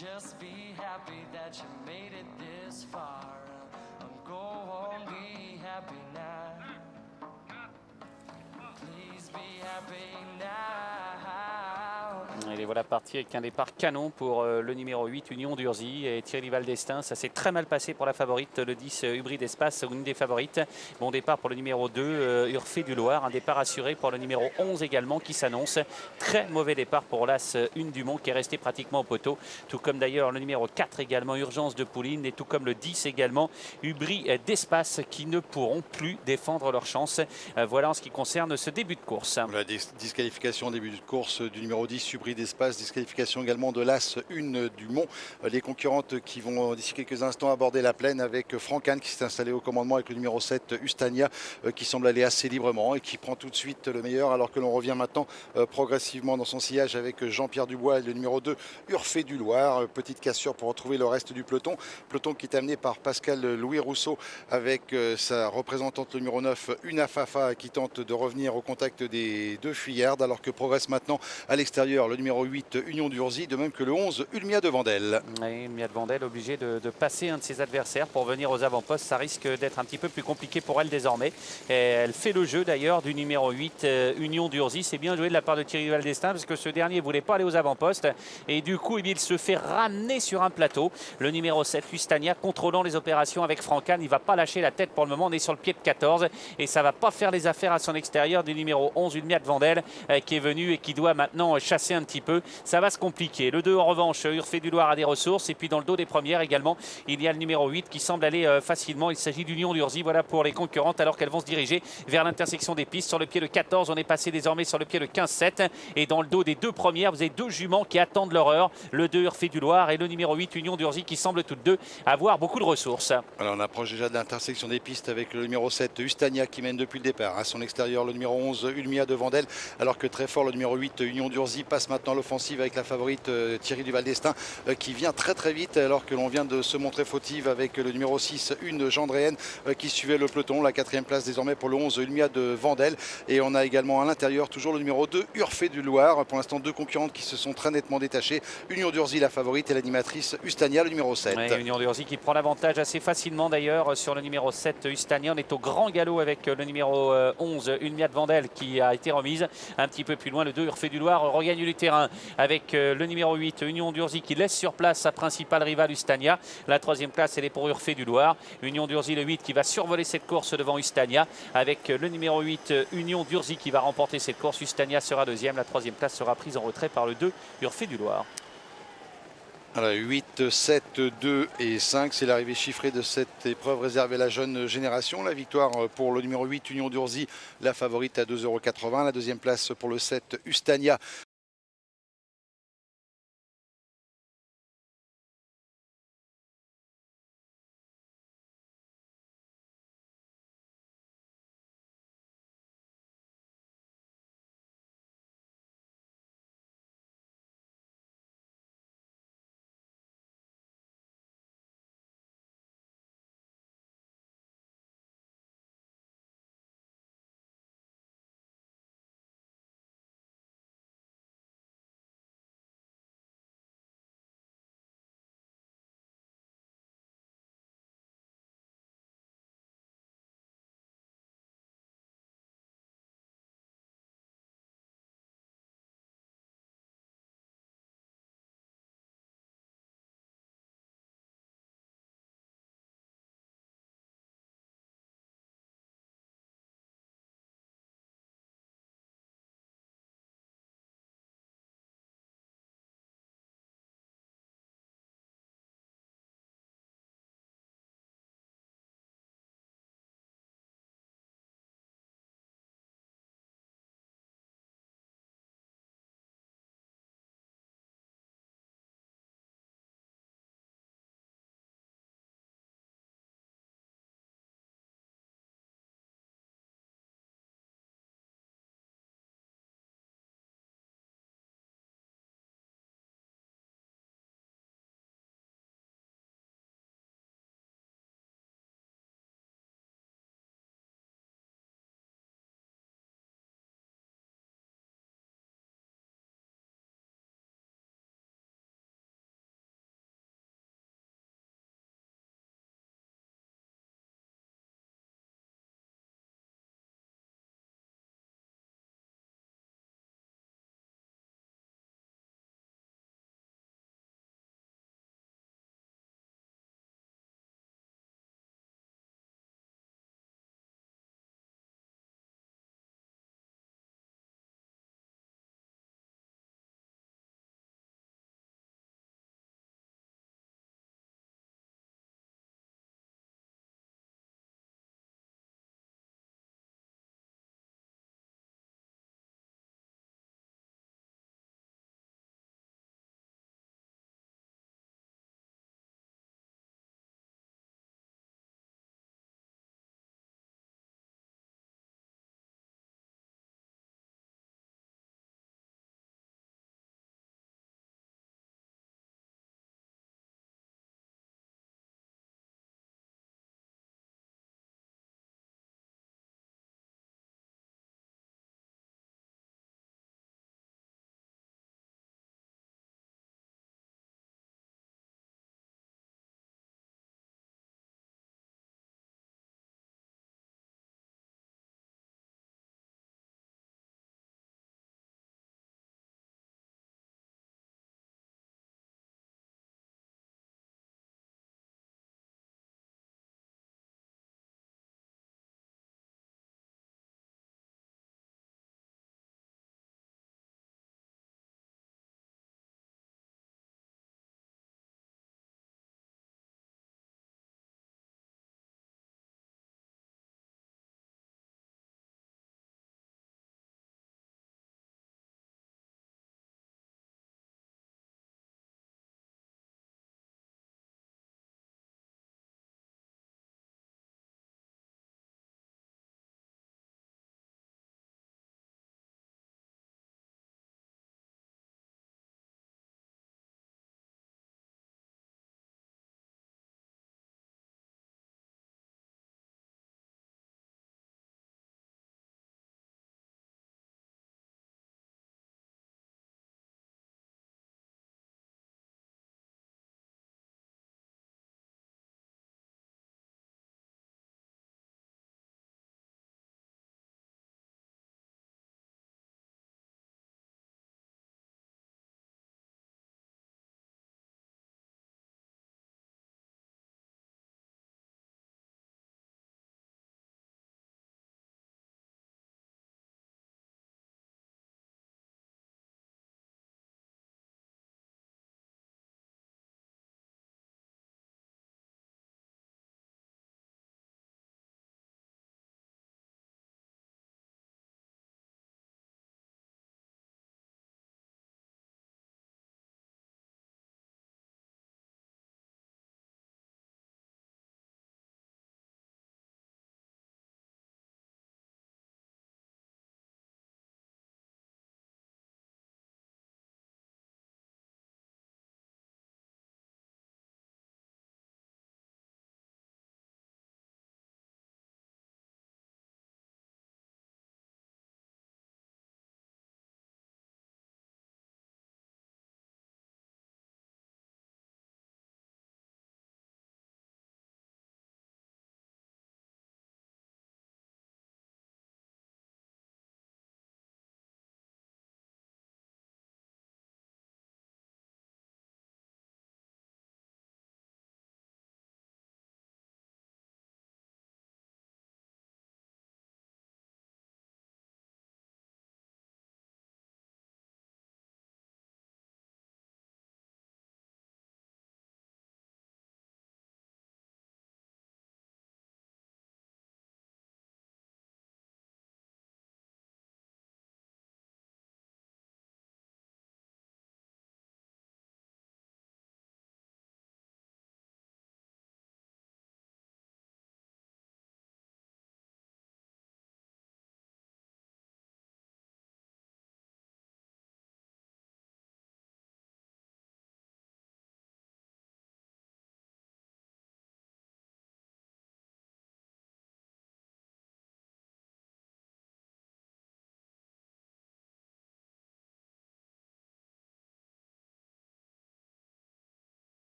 Just be happy that you made it this far. Go home, be happy now. Please be happy now. Et les voilà partis avec un départ canon pour le numéro 8, Union d'Urzy. Et Thierry Valdestin, ça s'est très mal passé pour la favorite, le 10, Hybride Espace, une des favorites. Bon départ pour le numéro 2, Urfé du Loir. Un départ assuré pour le numéro 11 également qui s'annonce. Très mauvais départ pour l'As Une Dumont qui est resté pratiquement au poteau. Tout comme d'ailleurs le numéro 4 également, Urgence de Pouline. Et tout comme le 10 également, Hybride d'Espace qui ne pourront plus défendre leur chance. Voilà en ce qui concerne ce début de course. La disqualification au début de course du numéro 10, Hybride Espace, disqualification également de l'As Une Dumont. Les concurrentes qui vont d'ici quelques instants aborder la plaine avec Franck-Anne qui s'est installé au commandement avec le numéro 7, Ustania, qui semble aller assez librement et qui prend tout de suite le meilleur, alors que l'on revient maintenant progressivement dans son sillage avec Jean-Pierre Dubois et le numéro 2, Urfé du Loir. Petite cassure pour retrouver le reste du peloton. Peloton qui est amené par Pascal Louis Rousseau avec sa représentante le numéro 9, Una Fafa, qui tente de revenir au contact des deux fuyardes, alors que progresse maintenant à l'extérieur le numéro 8, Union d'Urzy, de même que le 11, Ulmia de Vandel. Oui, Ulmia de Vandel obligé de passer un de ses adversaires pour venir aux avant-postes. Ça risque d'être un petit peu plus compliqué pour elle désormais. Et elle fait le jeu d'ailleurs du numéro 8, Union d'Urzy. C'est bien joué de la part de Thierry Valdestin parce que ce dernier ne voulait pas aller aux avant-postes. Et du coup, il se fait ramener sur un plateau. Le numéro 7, Ustania, contrôlant les opérations avec Franck-Anne. Il ne va pas lâcher la tête pour le moment. On est sur le pied de 14 et ça ne va pas faire les affaires à son extérieur du numéro 11, Ulmia de Vandel, qui est venu et qui doit maintenant chasser un petit peu. Ça va se compliquer. Le 2 en revanche, Urfé du Loir a des ressources. Et puis dans le dos des premières également, il y a le numéro 8 qui semble aller facilement. Il s'agit d'Union d'Urzy. Voilà pour les concurrentes alors qu'elles vont se diriger vers l'intersection des pistes. Sur le pied de 14, on est passé désormais sur le pied de 15-7. Et dans le dos des deux premières, vous avez deux juments qui attendent leur heure. Le 2 Urfé du Loir et le numéro 8 Union d'Urzy qui semblent toutes deux avoir beaucoup de ressources. Alors on approche déjà de l'intersection des pistes avec le numéro 7, Ustania, qui mène depuis le départ. À son extérieur, le numéro 11, Ulmia de Vandel, alors que très fort le numéro 8, Union d'Urzy, passe maintenant l'offensive avec la favorite Thierry Valdestin, qui vient très vite alors que l'on vient de se montrer fautive avec le numéro 6, Une Gendréenne, qui suivait le peloton. La 4e place désormais pour le 11, Ulmia de Vandel. Et on a également à l'intérieur toujours le numéro 2, Urfé du Loir. Pour l'instant, deux concurrentes qui se sont très nettement détachées. Union d'Urzy, la favorite, et l'animatrice Ustania, le numéro 7. Ouais, Union d'Urzy qui prend l'avantage assez facilement d'ailleurs sur le numéro 7, Ustania. On est au grand galop avec le numéro 11, Ulmia de Vandel, qui a été remise un petit peu plus loin. Le 2, Urfé du Loir, regagne du terrain avec le numéro 8, Union d'Urzy, qui laisse sur place sa principale rivale Ustania. La 3e place, elle est pour Urfé du Loir. Union d'Urzy, le 8, qui va survoler cette course devant Ustania, avec le numéro 8, Union d'Urzy, qui va remporter cette course. Ustania sera 2e. La 3e place sera prise en retrait par le 2, Urfé du Loir. Alors, 8, 7, 2 et 5, c'est l'arrivée chiffrée de cette épreuve réservée à la jeune génération. La victoire pour le numéro 8, Union d'Urzy, la favorite à 2,80 €. La 2e place pour le 7, Ustania,